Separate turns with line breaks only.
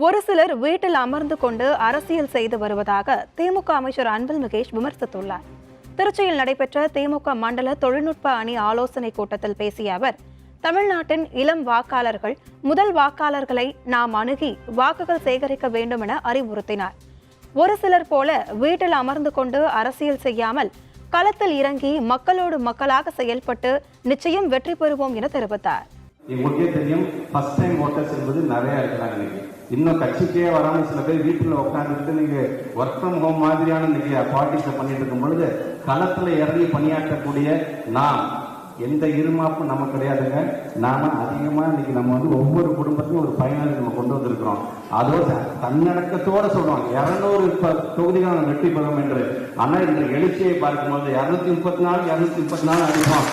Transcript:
ஒரு சிலர் வீட்டில் அமர்ந்து கொண்டு அரசியல் செய்து வருவதாக திமுக அமைச்சர் அன்பில் மகேஷ் விமர்சித்துள்ளார். திருச்சியில் நடைபெற்ற திமுக மண்டல தொழில்நுட்ப அணி ஆலோசனை கூட்டத்தில் பேசிய அவர், தமிழ்நாட்டின் இளம் வாக்காளர்கள் முதல் வாக்காளர்களை நாம் அணுகி வாக்குகள் சேகரிக்க வேண்டும் என அறிவுறுத்தினார். ஒரு சிலர் போல வீட்டில் அமர்ந்து கொண்டு அரசியல் செய்யாமல் களத்தில் இறங்கி மக்களோடு மக்களாக செயல்பட்டு நிச்சயம் வெற்றி பெறுவோம் என தெரிவித்தார்.
உங்களுக்கே தெரியும், ஃபர்ஸ்ட் டைம் ஓட்டர்ஸ் என்பது நிறைய இருக்கிறாங்க. இன்னைக்கு இன்னும் கட்சிக்கே வராமல் சில பேர் வீட்டில் உட்காந்துட்டு நீங்க ஒர்க் ஃப்ரம் ஹோம் மாதிரியான இன்னைக்கு பாலிடிக்ஸ் பண்ணிட்டு இருக்கும் பொழுது களத்துல இறங்கி பணியாற்றக்கூடிய நாம் எந்த இருமாப்பும் நமக்கு கிடையாதுங்க. நாம அதிகமா இன்னைக்கு நம்ம ஒவ்வொரு குடும்பத்தையும் ஒரு பயனாளி நம்ம கொண்டு வந்திருக்கிறோம். அதோட தன்னடக்கத்தோட சொல்றோம் 200 தொகுதிகள் வெற்றி பெறும் என்று. ஆனால் இந்த எழுச்சியை பார்க்கும்போது 234 அடிப்போம்